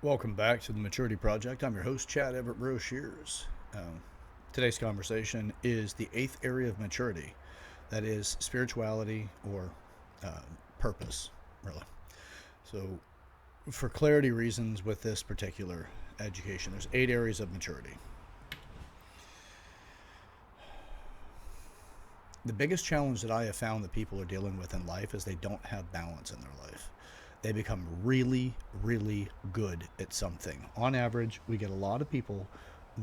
Welcome back to the Maturity Project. I'm your host, Chad Everett Broshears. Today's conversation is the eighth area of maturity, that is spirituality or uh, purpose, really. So, for clarity reasons with this particular education, there's eight areas of maturity. The biggest challenge that I have found that people are dealing with in life is they don't have balance in their life. They become really, really good at something. On average, we get a lot of people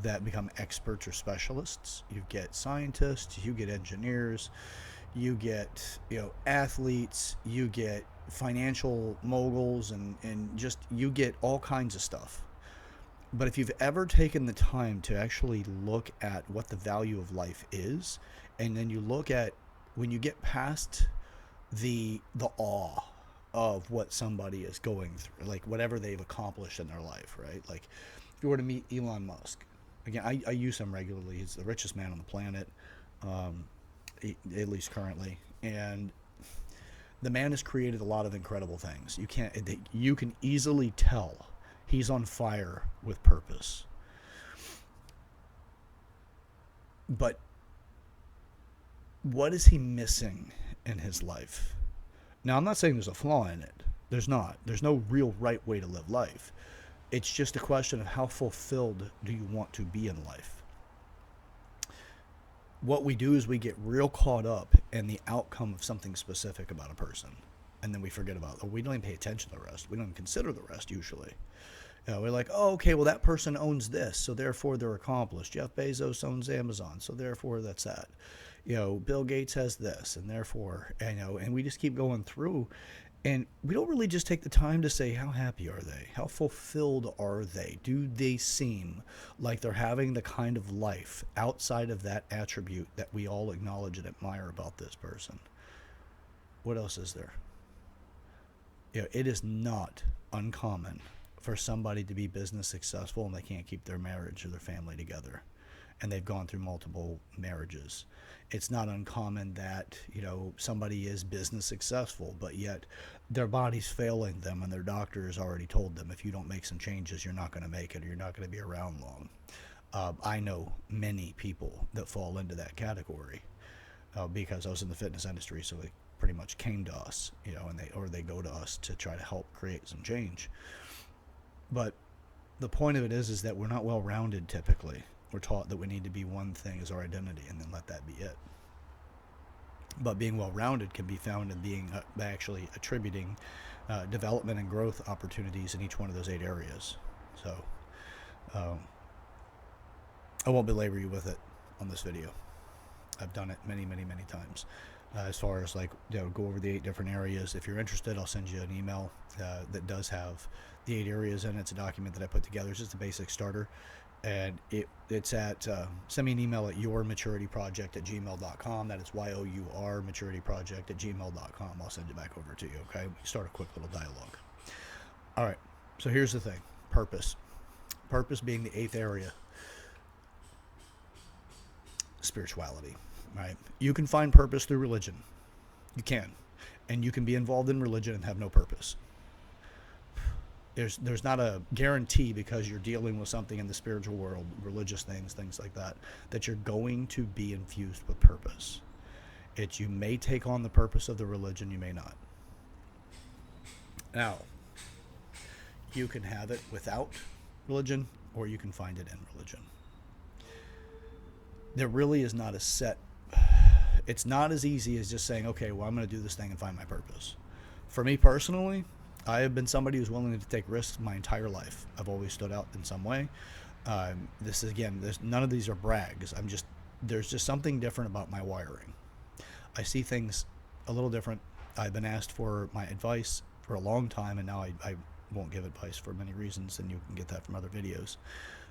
that become experts or specialists. You get scientists, you get engineers, you get athletes, you get financial moguls, and just you get all kinds of stuff. But if you've ever taken the time to actually look at what the value of life is, and then you look at when you get past the awe of what somebody is going through, like whatever they've accomplished in their life, right? Like if you were to meet Elon Musk, again, I use him regularly. He's the richest man on the planet, um, at least currently, and the man has created a lot of incredible things. You can easily tell he's on fire with purpose. But what is he missing in his life? Now, I'm not saying there's a flaw in it. There's not. There's no real right way to live life. It's just a question of how fulfilled do you want to be in life. What we do is we get real caught up in the outcome of something specific about a person. And then we forget about it. We don't even pay attention to the rest. We don't even consider the rest usually. We're like, oh, okay, well, that person owns this, so therefore they're accomplished. Jeff Bezos owns Amazon, so therefore that's that. Bill Gates has this, and therefore, and we just keep going through, and we don't really just take the time to say, how happy are they? How fulfilled are they? Do they seem like they're having the kind of life outside of that attribute that we all acknowledge and admire about this person? What else is there? It is not uncommon for somebody to be business successful and they can't keep their marriage or their family together, and they've gone through multiple marriages. It's not uncommon that somebody is business successful, but yet their body's failing them and their doctor has already told them, if you don't make some changes, you're not going to make it, or you're not going to be around long. I know many people that fall into that category, because I was in the fitness industry, so they pretty much came to us, and they go to us to try to help create some change. But the point of it is that we're not well rounded typically. We're taught that we need to be one thing as our identity and then let that be it. But being well rounded can be found in being actually attributing development and growth opportunities in each one of those eight areas. So um, I won't belabor you with it on this video. I've done it many, many, many times. As far as go over the eight different areas. If you're interested, I'll send you an email that does have the eight areas in it. It's a document that I put together. It's just a basic starter. And it's at, send me an email at yourmaturityproject@gmail.com. That is YOUR maturityproject@gmail.com. I'll send it back over to you, okay? We start a quick little dialogue. All right, so here's the thing. Purpose. Purpose being the eighth area. Spirituality, right? You can find purpose through religion. You can. And you can be involved in religion and have no purpose. There's not a guarantee, because you're dealing with something in the spiritual world, religious things like that you're going to be infused with purpose. You may take on the purpose of the religion, you may not. Now, you can have it without religion, or you can find it in religion. There really is not a set. It's not as easy as just saying, okay, well, I'm going to do this thing and find my purpose. For me personally, I have been somebody who's willing to take risks my entire life. I've always stood out in some way. This is, again, none of these are brags. There's just something different about my wiring. I see things a little different. I've been asked for my advice for a long time, and now I won't give advice for many reasons, and you can get that from other videos.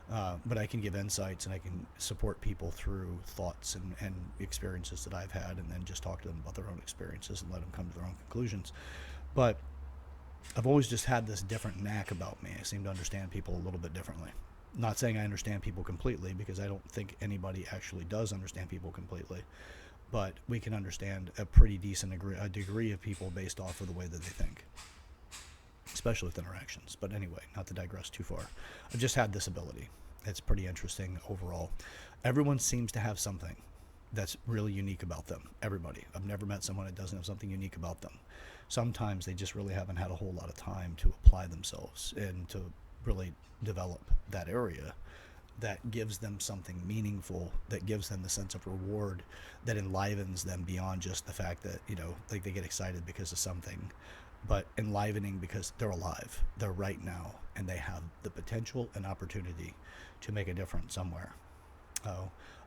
But I can give insights, and I can support people through thoughts and experiences that I've had, and then just talk to them about their own experiences and let them come to their own conclusions. But I've always just had this different knack about me. I seem to understand people a little bit differently. Not saying I understand people completely, because I don't think anybody actually does understand people completely. But we can understand a pretty decent degree of people based off of the way that they think. especially with interactions. But anyway, not to digress too far. I've just had this ability. It's pretty interesting overall. Everyone seems to have something that's really unique about them. Everybody. I've never met someone that doesn't have something unique about them. Sometimes they just really haven't had a whole lot of time to apply themselves and to really develop that area that gives them something meaningful, that gives them the sense of reward, that enlivens them beyond just the fact that, like they get excited because of something, but enlivening because they're alive, they're right now, and they have the potential and opportunity to make a difference somewhere.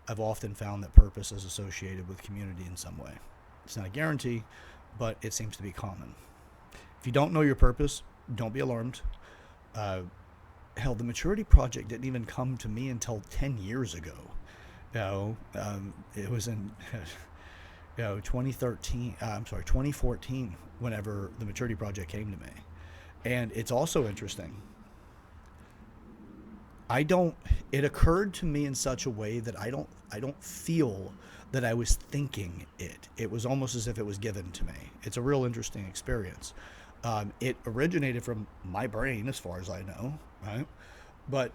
I've often found that purpose is associated with community in some way. It's not a guarantee, but it seems to be common. If you don't know your purpose, don't be alarmed. Hell, the maturity project didn't even come to me until 10 years ago. It was in 2014, whenever the maturity project came to me. And it's also interesting. It occurred to me in such a way that I don't feel that I was thinking it. It was almost as if it was given to me. It's a real interesting experience. It originated from my brain, as far as I know, right? But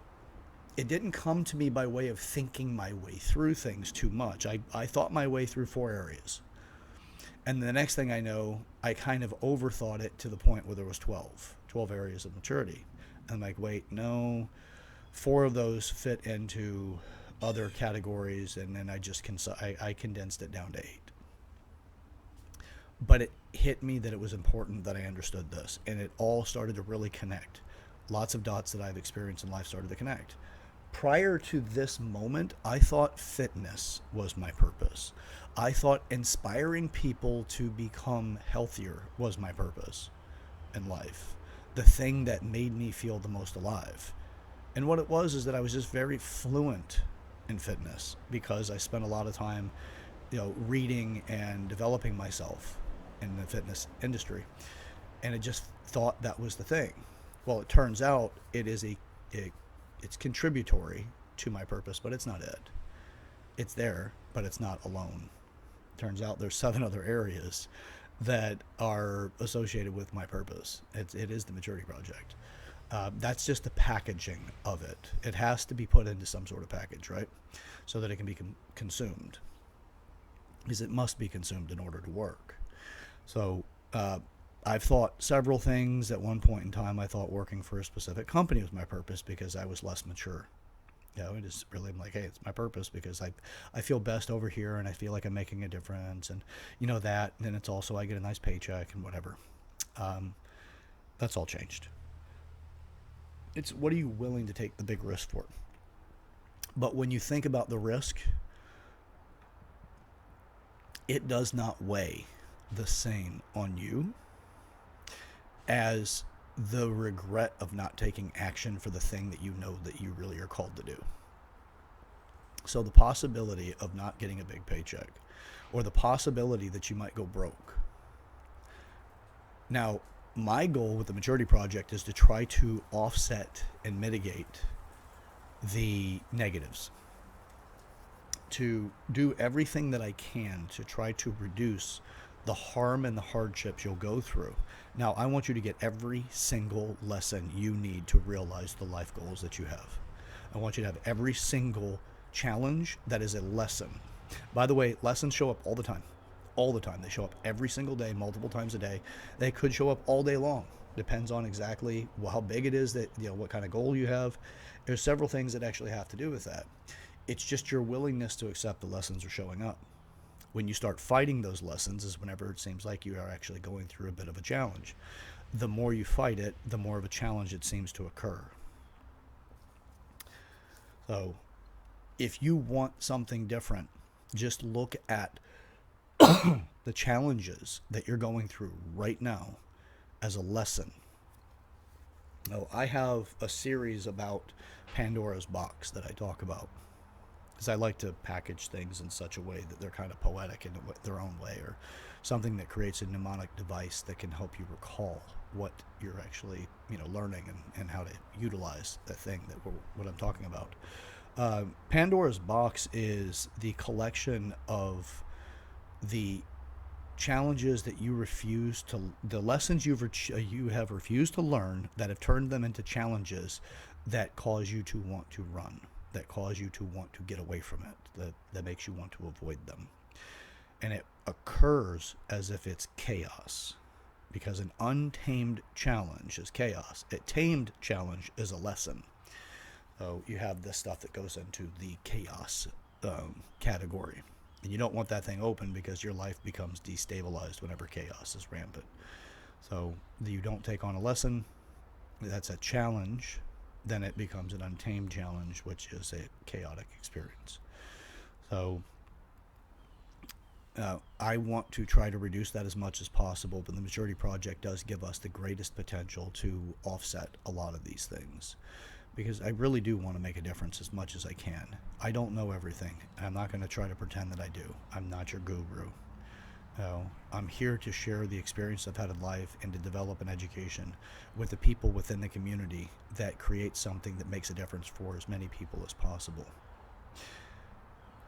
it didn't come to me by way of thinking my way through things too much. I thought my way through 4 areas. And the next thing I know, I kind of overthought it to the point where there was 12 areas of maturity. And I'm like, wait, no, 4 of those fit into other categories, and then I condensed it down to 8. But it hit me that it was important that I understood this, and it all started to really connect. Lots of dots that I've experienced in life started to connect. Prior to this moment, I thought fitness was my purpose. I thought inspiring people to become healthier was my purpose in life, the thing that made me feel the most alive. And what it was is that I was just very fluent in fitness because I spent a lot of time, reading and developing myself in the fitness industry. And I just thought that was the thing. Well, it turns out it's contributory to my purpose, but it's not it. It's there, but it's not alone. Turns out there's 7 other areas that are associated with my purpose. It is the maturity project. That's just the packaging of it. It has to be put into some sort of package, right? So that it can be consumed. Because it must be consumed in order to work. So I've thought several things. At one point in time, I thought working for a specific company was my purpose because I was less mature. It is really, I'm like, hey, it's my purpose because I feel best over here and I feel like I'm making a difference and that. And then it's also I get a nice paycheck and whatever. That's all changed. It's what are you willing to take the big risk for? But when you think about the risk, it does not weigh the same on you as the regret of not taking action for the thing that you know that you really are called to do. So the possibility of not getting a big paycheck, or the possibility that you might go broke. Now, my goal with the Maturity Project is to try to offset and mitigate the negatives, to do everything that I can to try to reduce the harm and the hardships you'll go through. Now, I want you to get every single lesson you need to realize the life goals that you have. I want you to have every single challenge that is a lesson. By the way, lessons show up all the time. All the time. They show up every single day, multiple times a day. They could show up all day long. Depends on exactly how big it is, that what kind of goal you have. There's several things that actually have to do with that. It's just your willingness to accept the lessons are showing up. When you start fighting those lessons is whenever it seems like you are actually going through a bit of a challenge. The more you fight it, the more of a challenge it seems to occur. So if you want something different, just look at the challenges that you're going through right now as a lesson. Now, I have a series about Pandora's box that I talk about, because I like to package things in such a way that they're kind of poetic in their own way, or something that creates a mnemonic device that can help you recall what you're actually learning and how to utilize that thing what I'm talking about. Pandora's box is the collection of the challenges that the lessons you have refused to learn that have turned them into challenges that cause you to want to run, that cause you to want to get away from it, that makes you want to avoid them. And it occurs as if it's chaos, because an untamed challenge is chaos. A tamed challenge is a lesson. So you have this stuff that goes into the chaos category. And you don't want that thing open because your life becomes destabilized whenever chaos is rampant. So you don't take on a lesson, that's a challenge, then it becomes an untamed challenge, which is a chaotic experience. So I want to try to reduce that as much as possible, but the Maturity Project does give us the greatest potential to offset a lot of these things, because I really do want to make a difference as much as I can. I don't know everything, and I'm not going to try to pretend that I do. I'm not your guru. I'm here to share the experience I've had in life and to develop an education with the people within the community that creates something that makes a difference for as many people as possible.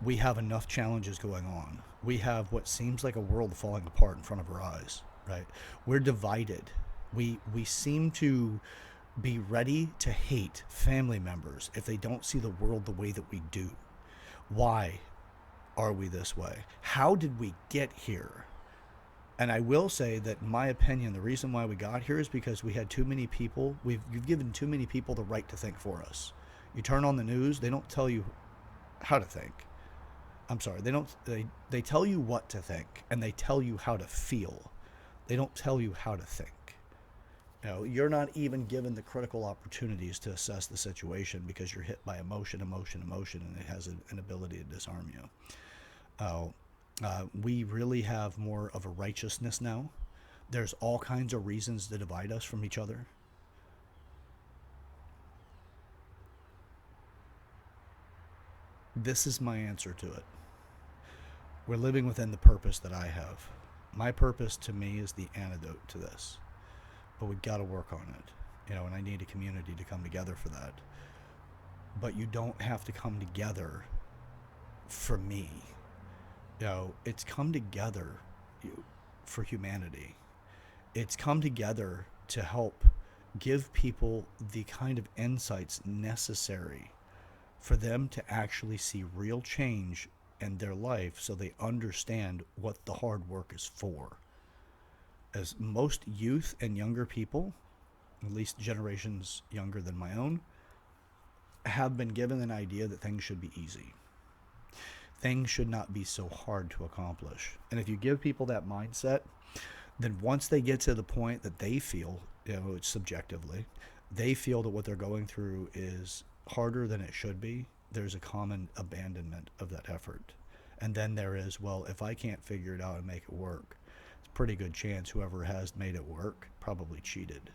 We have enough challenges going on. We have what seems like a world falling apart in front of our eyes, right? We're divided. We seem to be ready to hate family members if they don't see the world the way that we do. Why are we this way? How did we get here? And I will say that, in my opinion, the reason why we got here is because we had too many people. You've given too many people the right to think for us. You turn on the news, they don't tell you how to think. I'm sorry, they tell you what to think, and they tell you how to feel. They don't tell you how to think. You're not even given the critical opportunities to assess the situation because you're hit by emotion, and it has an ability to disarm you. We really have more of a righteousness now. There's all kinds of reasons to divide us from each other. This is my answer to it. We're living within the purpose that I have. My purpose, to me, is the antidote to this. But we've got to work on it. And I need a community to come together for that. But you don't have to come together for me. It's come together for humanity. It's come together to help give people the kind of insights necessary for them to actually see real change in their life, so they understand what the hard work is for. As most youth and younger people, at least generations younger than my own, have been given an idea that things should be easy. Things should not be so hard to accomplish. And if you give people that mindset, then once they get to the point that they feel, subjectively, they feel that what they're going through is harder than it should be, there's a common abandonment of that effort. And then there is, well, if I can't figure it out and make it work, it's a pretty good chance whoever has made it work probably cheated.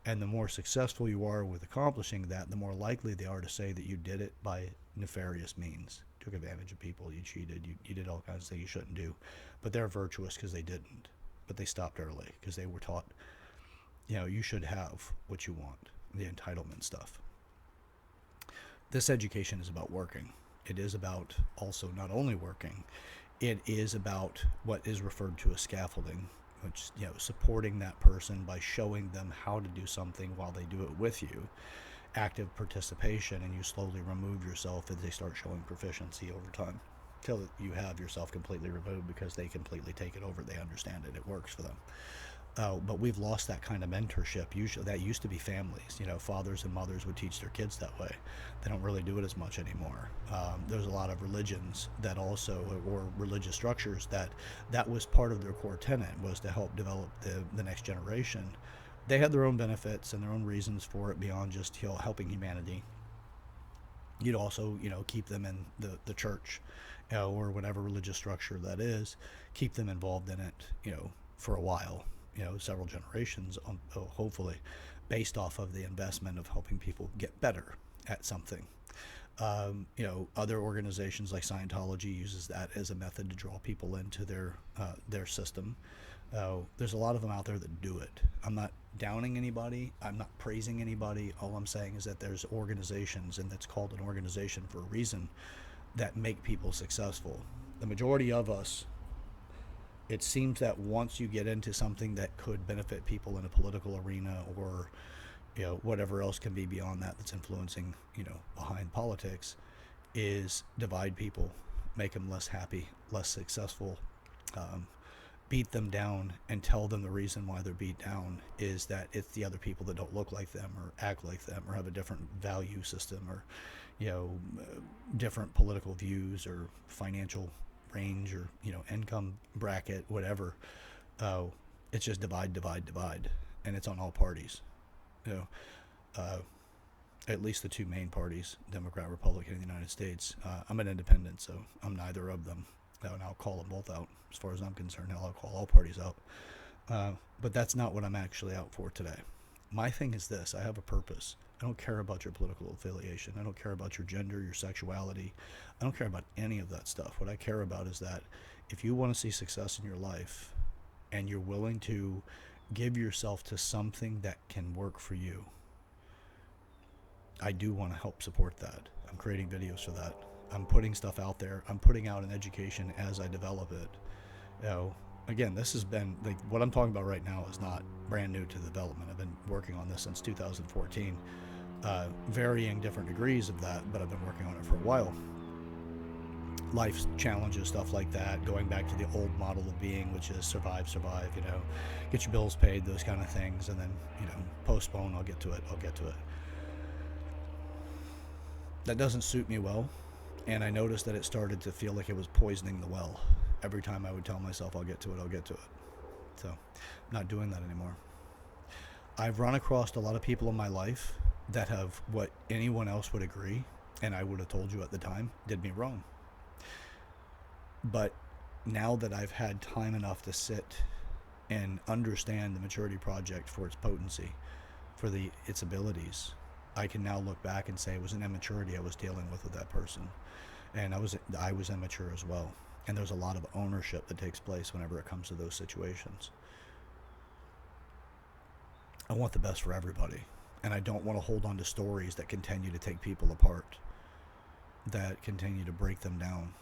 And the more successful you are with accomplishing that, the more likely they are to say that you did it by nefarious means. Took advantage of people, you cheated, you did all kinds of things you shouldn't do. But they're virtuous because they didn't. But they stopped early because they were taught, you should have what you want, the entitlement stuff. This education is about working. It is about also not only working, it is about what is referred to as scaffolding, which, supporting that person by showing them how to do something while they do it with you. Active participation, and you slowly remove yourself as they start showing proficiency over time, till you have yourself completely removed because they completely take it over. They understand it. It works for them. But we've lost that kind of mentorship. Usually that used to be families. Fathers and mothers would teach their kids that way. They don't really do it as much anymore. There's a lot of religions that also, or religious structures that was part of their core tenet, was to help develop the next generation. They had their own benefits and their own reasons for it beyond just helping humanity. You'd also keep them in the church, or whatever religious structure that is, keep them involved in it for a while, several generations, hopefully, based off of the investment of helping people get better at something. Other organizations like Scientology uses that as a method to draw people into their system. There's a lot of them out there that do it. I'm not downing anybody. I'm not praising anybody. All I'm saying is that there's organizations, and that's called an organization for a reason, that make people successful. The majority of us it seems that once you get into something that could benefit people in a political arena, or whatever else can be beyond that that's influencing, behind politics, is divide people, make them less happy, less successful, um, beat them down, and tell them the reason why they're beat down is that it's the other people that don't look like them or act like them or have a different value system, or different political views or financial range, or income bracket, whatever. It's just divide, divide, divide, and it's on all parties. you know at least the two main parties, Democrat, Republican in the United States. I'm an independent, so I'm neither of them. And I'll call them both out. As far as I'm concerned, I'll call all parties out. But that's not what I'm actually out for today. My thing is this: I have a purpose. I don't care about your political affiliation. I don't care about your gender, your sexuality. I don't care about any of that stuff. What I care about is that if you want to see success in your life and you're willing to give yourself to something that can work for you, I do want to help support that. I'm creating videos for that. I'm putting stuff out there. I'm putting out an education as I develop it. Again, this has been, like, what I'm talking about right now is not brand new to development. I've been working on this since 2014. Varying different degrees of that, but I've been working on it for a while. Life challenges, stuff like that, going back to the old model of being, which is survive, get your bills paid, those kind of things, and then, postpone, I'll get to it. That doesn't suit me well, and I noticed that it started to feel like it was poisoning the well. Every time I would tell myself, I'll get to it. So, I'm not doing that anymore. I've run across a lot of people in my life that have what anyone else would agree, and I would have told you at the time, did me wrong. But now that I've had time enough to sit and understand the Maturity Project for its potency, for its abilities, I can now look back and say it was an immaturity I was dealing with that person. And I was immature as well. And there's a lot of ownership that takes place whenever it comes to those situations. I want the best for everybody. And I don't want to hold on to stories that continue to take people apart, that continue to break them down.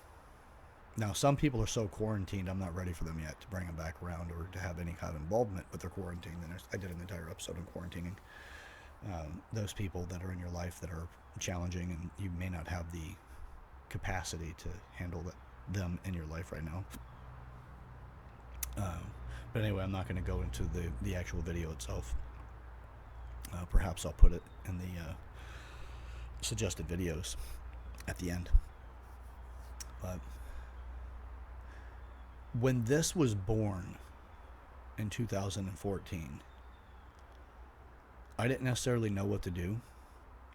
Now, some people are so quarantined, I'm not ready for them yet to bring them back around or to have any kind of involvement with their quarantine. I did an entire episode on quarantining. Those people that are in your life that are challenging, and you may not have the capacity to handle them in your life right now. But anyway, I'm not going to go into the actual video itself. Perhaps I'll put it in the suggested videos at the end. But when this was born in 2014, I didn't necessarily know what to do,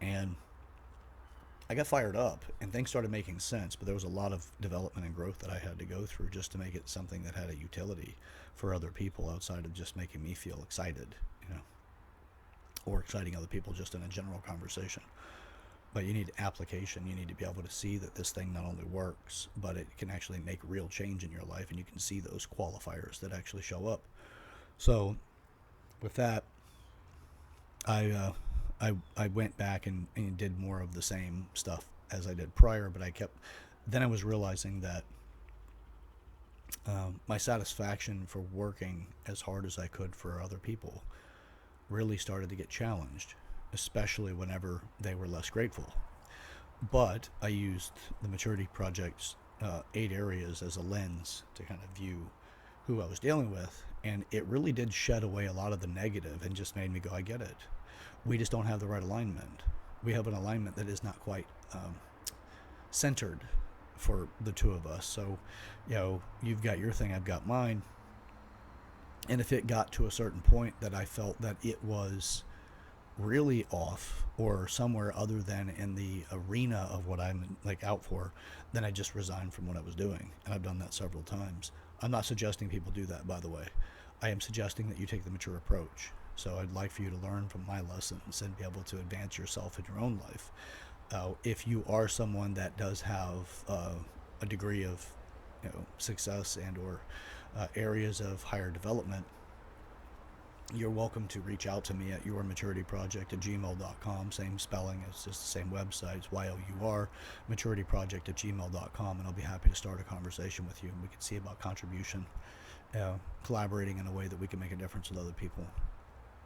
and I got fired up, and things started making sense, but there was a lot of development and growth that I had to go through just to make it something that had a utility for other people outside of just making me feel excited, or exciting other people just in a general conversation. But you need application. You need to be able to see that this thing not only works, but it can actually make real change in your life, and you can see those qualifiers that actually show up. So with that, I went back and did more of the same stuff as I did prior, but then I was realizing that my satisfaction for working as hard as I could for other people really started to get challenged, especially whenever they were less grateful. But I used the Maturity Project's 8 areas as a lens to kind of view who I was dealing with, and it really did shed away a lot of the negative and just made me go, I get it. We just don't have the right alignment. We have an alignment that is not quite centered for the two of us. So, you've got your thing, I've got mine. And if it got to a certain point that I felt that it was really off or somewhere other than in the arena of what I'm out for, then I just resigned from what I was doing. And I've done that several times. I'm not suggesting people do that, by the way. I am suggesting that you take the mature approach. So I'd like for you to learn from my lessons and be able to advance yourself in your own life. If you are someone that does have a degree of success and or areas of higher development, you're welcome to reach out to me at yourmaturityproject@gmail.com. Same spelling, it's just the same website. It's YOUR maturityproject@gmail.com, and I'll be happy to start a conversation with you, and we can see about contribution collaborating in a way that we can make a difference with other people.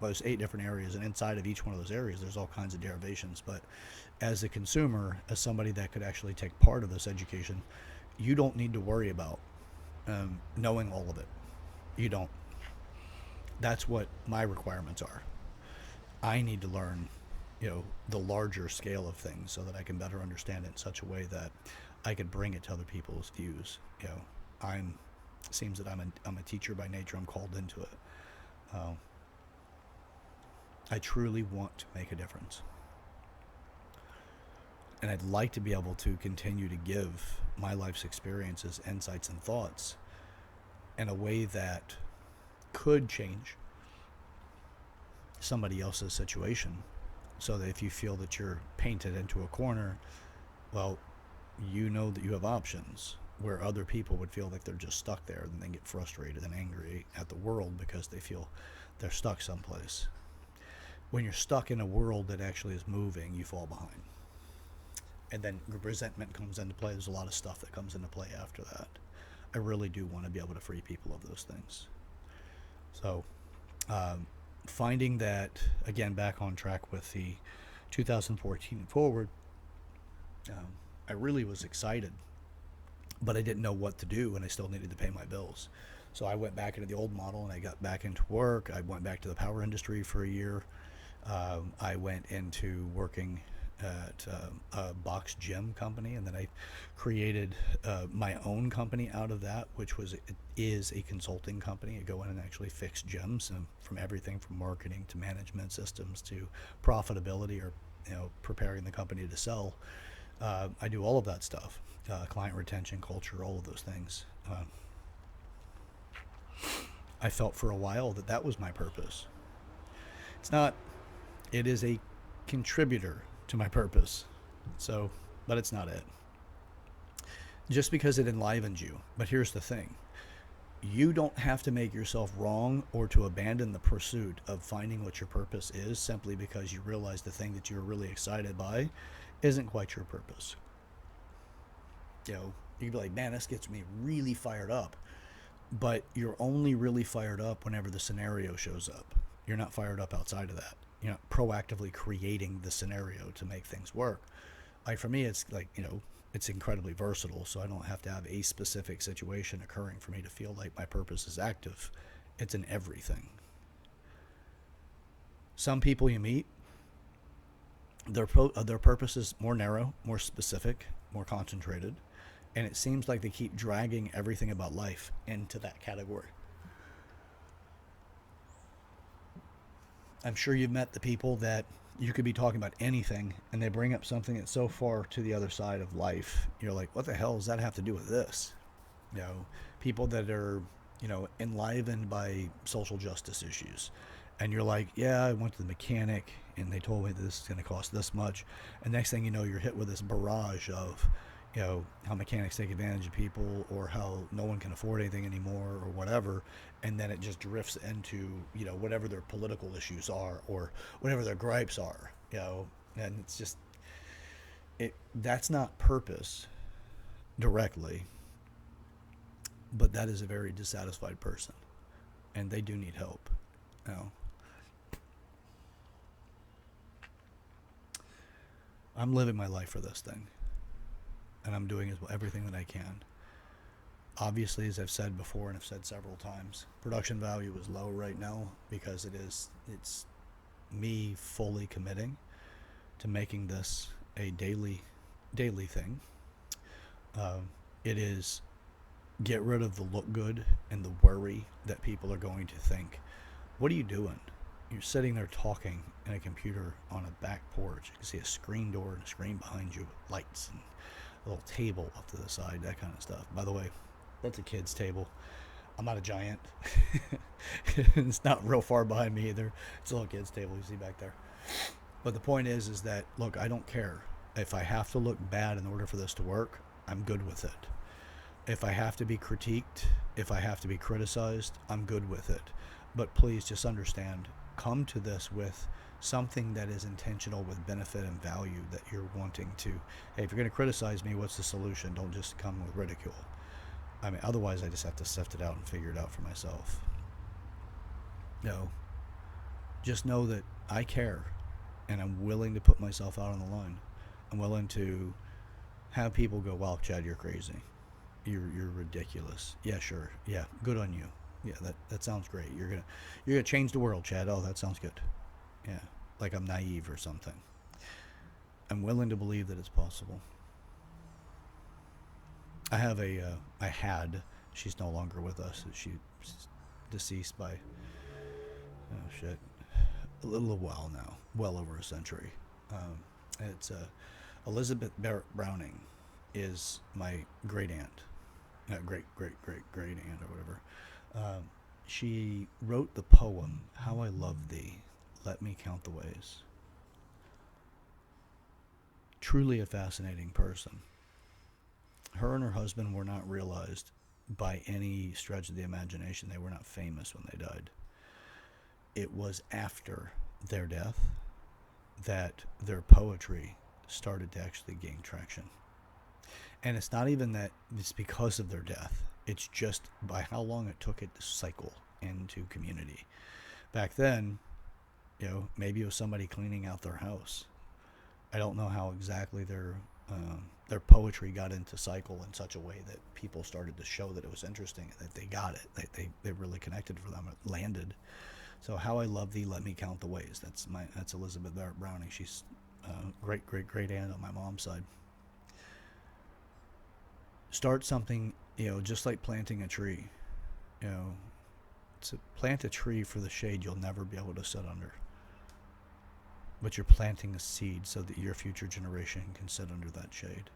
Well, there's 8 different areas, and inside of each one of those areas, there's all kinds of derivations. But as a consumer, as somebody that could actually take part of this education, you don't need to worry about knowing all of it. You don't. That's what my requirements are. I need to learn, the larger scale of things so that I can better understand it in such a way that I could bring it to other people's views. I'm seems that I'm a teacher by nature. I'm called into it. I truly want to make a difference. And I'd like to be able to continue to give my life's experiences, insights, and thoughts in a way that could change somebody else's situation, so that if you feel that you're painted into a corner, well, you know that you have options, where other people would feel like they're just stuck there, and they get frustrated and angry at the world because they feel they're stuck someplace. When you're stuck in a world that actually is moving, you fall behind. And then resentment comes into play. There's a lot of stuff that comes into play after that. I really do want to be able to free people of those things. So, finding that, again, back on track with the 2014 forward, I really was excited, but I didn't know what to do, and I still needed to pay my bills. So I went back into the old model, and I got back into work. I went back to the power industry for a year. I went into working at a box gym company, and then I created my own company out of that, which is a consulting company. I go in and actually fix gyms, from everything from marketing to management systems to profitability, or preparing the company to sell. I do all of that stuff, client retention, culture, all of those things. I felt for a while that was my purpose. It's not. It is a contributor to my purpose. So, but it's not it. Just because it enlivens you. But here's the thing. You don't have to make yourself wrong or to abandon the pursuit of finding what your purpose is simply because you realize the thing that you're really excited by isn't quite your purpose. You can be like, man, this gets me really fired up. But you're only really fired up whenever the scenario shows up. You're not fired up outside of that. You're not proactively creating the scenario to make things work. For me, it's like, it's incredibly versatile, so I don't have to have a specific situation occurring for me to feel like my purpose is active. It's in everything. Some people you meet, their purpose is more narrow, more specific, more concentrated, and it seems like they keep dragging everything about life into that category. I'm sure you've met the people that you could be talking about anything, and they bring up something that's so far to the other side of life. You're like, what the hell does that have to do with this? People that are, enlivened by social justice issues. And you're like, yeah, I went to the mechanic, and they told me this is going to cost this much. And next thing you know, you're hit with this barrage of, how mechanics take advantage of people, or how no one can afford anything anymore, or whatever. And then it just drifts into, whatever their political issues are, or whatever their gripes are, and it's just, that's not purpose directly, but that is a very dissatisfied person, and they do need help. I'm living my life for this thing, and I'm doing everything that I can. Obviously, as I've said before, and I've said several times, production value is low right now because it's me fully committing to making this a daily thing. It is get rid of the look good and the worry that people are going to think, what are you doing? You're sitting there talking in a computer on a back porch. You can see a screen door and a screen behind you with lights and a little table up to the side, that kind of stuff. By the way, that's a kid's table. I'm not a giant. It's not real far behind me either. It's a little kid's table you see back there. But the point is that, look, I don't care. If I have to look bad in order for this to work, I'm good with it. If I have to be critiqued, if I have to be criticized, I'm good with it. But please just understand, come to this with something that is intentional, with benefit and value that you're wanting to. Hey, if you're going to criticize me, what's the solution? Don't just come with ridicule. I mean, otherwise I just have to sift it out and figure it out for myself. No, just know that I care, and I'm willing to put myself out on the line. I'm willing to have people go, "Wow, Chad, you're crazy. You're ridiculous." Yeah, sure. Yeah, good on you. Yeah, that sounds great. You're gonna change the world, Chad. Oh, that sounds good. Yeah, like I'm naive or something. I'm willing to believe that it's possible. I had. She's no longer with us. She's deceased by shit a little while now, well over a century. It's Elizabeth Barrett Browning is my great aunt, great aunt or whatever. Um, she wrote the poem "How I Love Thee." Let me count the ways. Truly a fascinating person. Her and her husband were not realized by any stretch of the imagination. They were not famous when they died. It was after their death that their poetry started to actually gain traction. And it's not even that it's because of their death, it's just by how long it took it to cycle into community. Back then, maybe it was somebody cleaning out their house. I don't know how exactly their poetry got into cycle in such a way that people started to show that it was interesting, that they got it, they really connected for them, it landed. So "How I Love Thee, Let Me Count the Ways." That's Elizabeth Barrett Browning. She's great aunt on my mom's side. Start something, just like planting a tree. You know, to plant a tree for the shade you'll never be able to sit under. But you're planting a seed so that your future generation can sit under that shade.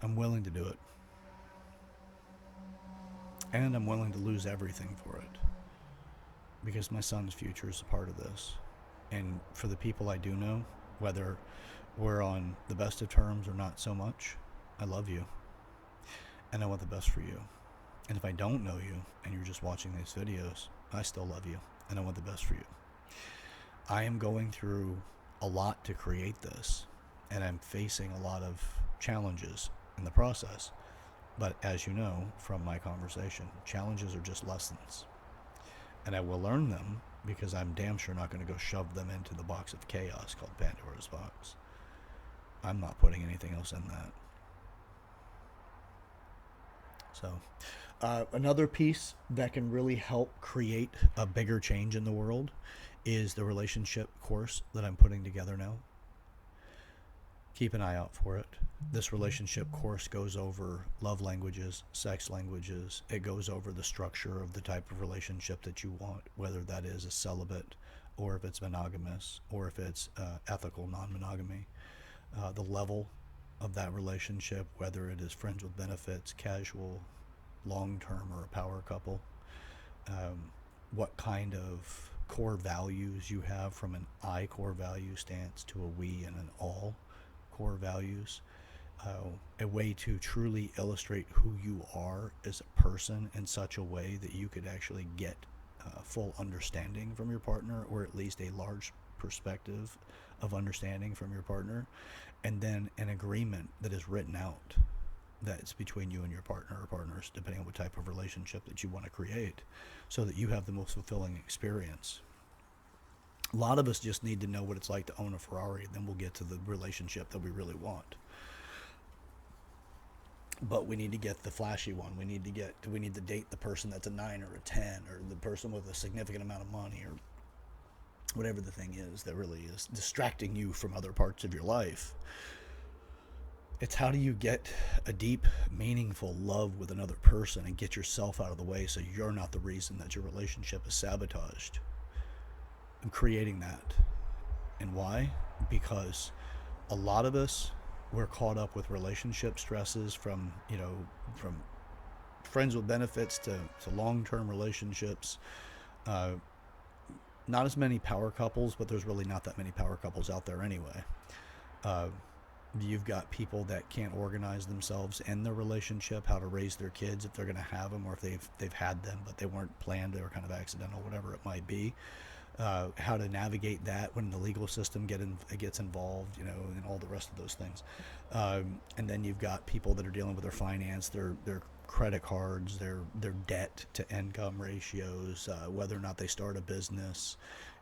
I'm willing to do it. And I'm willing to lose everything for it. Because my son's future is a part of this. And for the people I do know, whether we're on the best of terms or not so much, I love you. And I want the best for you. And if I don't know you and you're just watching these videos, I still love you and I want the best for you. I am going through a lot to create this, and I'm facing a lot of challenges in the process. But as you know from my conversation, challenges are just lessons. And I will learn them because I'm damn sure not going to go shove them into the box of chaos called Pandora's box. I'm not putting anything else in that. So, another piece that can really help create a bigger change in the world is the relationship course that I'm putting together now. Keep an eye out for it. This relationship course goes over love languages, sex languages. It goes over the structure of the type of relationship that you want, whether that is a celibate or if it's monogamous or if it's ethical non-monogamy. The level of that relationship, whether it is friends with benefits, casual, long-term, or a power couple. What kind of core values you have, from an I core value stance to a we and an all core values. A way to truly illustrate who you are as a person in such a way that you could actually get full understanding from your partner, or at least a large perspective of understanding from your partner, and then an agreement that is written out that's between you and your partner or partners, depending on what type of relationship that you want to create, so that you have the most fulfilling experience. A lot of us just need to know what it's like to own a Ferrari, then we'll get to the relationship that we really want. But we need to get the flashy one. We need to date the person that's a 9 or a 10, or the person with a significant amount of money, or whatever the thing is that really is distracting you from other parts of your life. It's how do you get a deep, meaningful love with another person and get yourself out of the way so you're not the reason that your relationship is sabotaged. I'm creating that. And why? Because a lot of us, we're caught up with relationship stresses from friends with benefits to long-term relationships. Not as many power couples, but there's really not that many power couples out there anyway. You've got people that can't organize themselves in their relationship, how to raise their kids if they're going to have them, or if they've had them but they weren't planned, they were kind of accidental, whatever it might be. how to navigate that when the legal system gets involved, and all the rest of those things. And then you've got people that are dealing with their finance, their credit cards, their debt to income ratios, whether or not they start a business,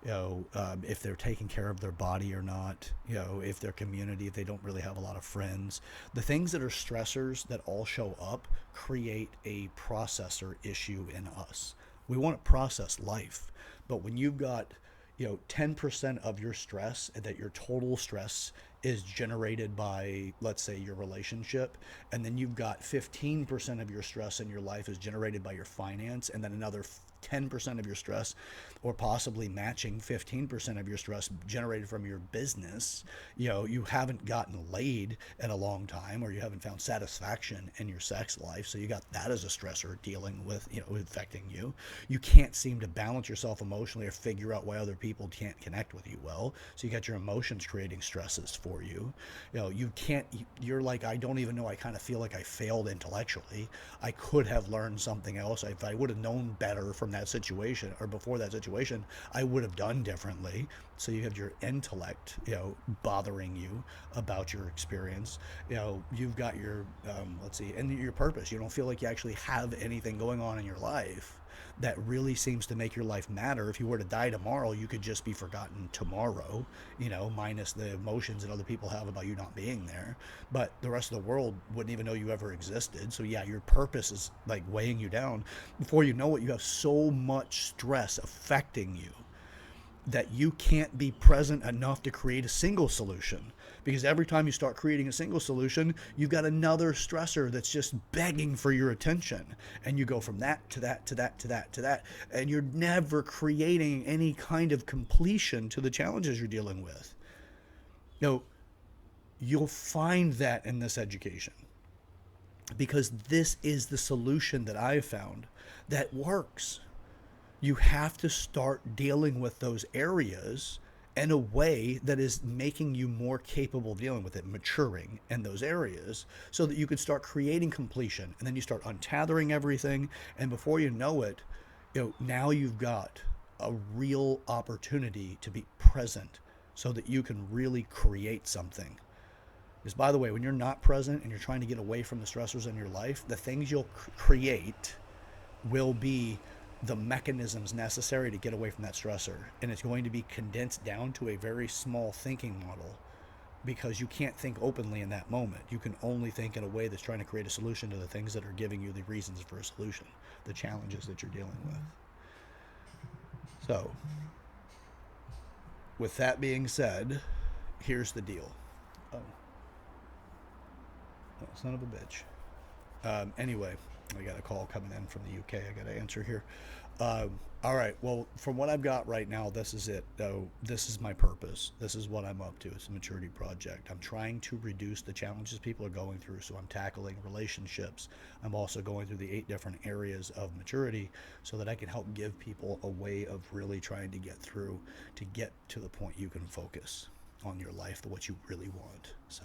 if they're taking care of their body or not, if their community, if they don't really have a lot of friends. The things that are stressors that all show up create a processor issue in us. We want to process life, but when you've got 10% of your stress, that your total stress is generated by, let's say, your relationship, and then you've got 15% of your stress in your life is generated by your finance, and then another 10% of your stress, or possibly matching 15% of your stress generated from your business, you haven't gotten laid in a long time, or you haven't found satisfaction in your sex life, so you got that as a stressor dealing with, affecting you. You can't seem to balance yourself emotionally or figure out why other people can't connect with you well, so you got your emotions creating stresses for you. You're like, I don't even know, I kind of feel like I failed intellectually. I could have learned something else. If I would have known better from that situation, or before that situation, I would have done differently. So you have your intellect, bothering you about your experience. You've got your, let's see, and your purpose. You don't feel like you actually have anything going on in your life that really seems to make your life matter. If you were to die tomorrow, you could just be forgotten tomorrow, minus the emotions that other people have about you not being there. But the rest of the world wouldn't even know you ever existed. So yeah, your purpose is like weighing you down. Before you know it, you have so much stress affecting you that you can't be present enough to create a single solution, because every time you start creating a single solution, you've got another stressor that's just begging for your attention, and you go from that to that to that to that to that, and you're never creating any kind of completion to the challenges you're dealing with. You'll find that in this education, because this is the solution that I've found that works. You have to start dealing with those areas in a way that is making you more capable of dealing with it, maturing in those areas, so that you can start creating completion, and then you start untethering everything, and before you know it, now you've got a real opportunity to be present so that you can really create something. Because, by the way, when you're not present and you're trying to get away from the stressors in your life, the things you'll create will be the mechanisms necessary to get away from that stressor. And it's going to be condensed down to a very small thinking model, because you can't think openly in that moment. You can only think in a way that's trying to create a solution to the things that are giving you the reasons for a solution, the challenges that you're dealing with. So, with that being said, here's the deal. Oh, son of a bitch. Anyway, I got a call coming in from the UK. I got to answer here. All right. Well, from what I've got right now, this is it. This is my purpose. This is what I'm up to. It's a maturity project. I'm trying to reduce the challenges people are going through. So I'm tackling relationships. I'm also going through the 8 different areas of maturity, so that I can help give people a way of really trying to get through, to get to the point you can focus on your life, what you really want. So,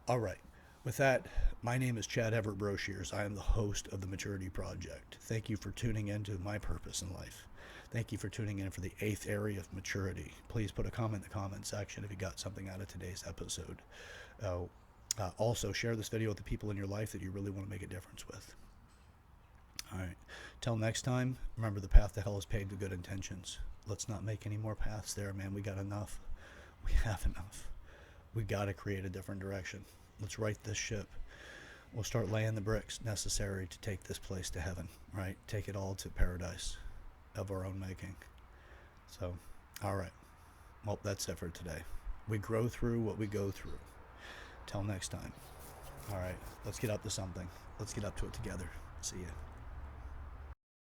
all right. With that, my name is Chad Everett Broshears. I am the host of the Maturity Project. Thank you for tuning in to my purpose in life. Thank you for tuning in for the 8th area of maturity. Please put a comment in the comment section if you got something out of today's episode. Also, share this video with the people in your life that you really want to make a difference with. All right. Till next time, remember, the path to hell is paved with good intentions. Let's not make any more paths there, man. We got enough. We have enough. We got to create a different direction. Let's right this ship. We'll start laying the bricks necessary to take this place to heaven, right? Take it all to paradise of our own making. So, all right. Well, that's it for today. We grow through what we go through. Till next time. All right. Let's get up to something. Let's get up to it together. See ya.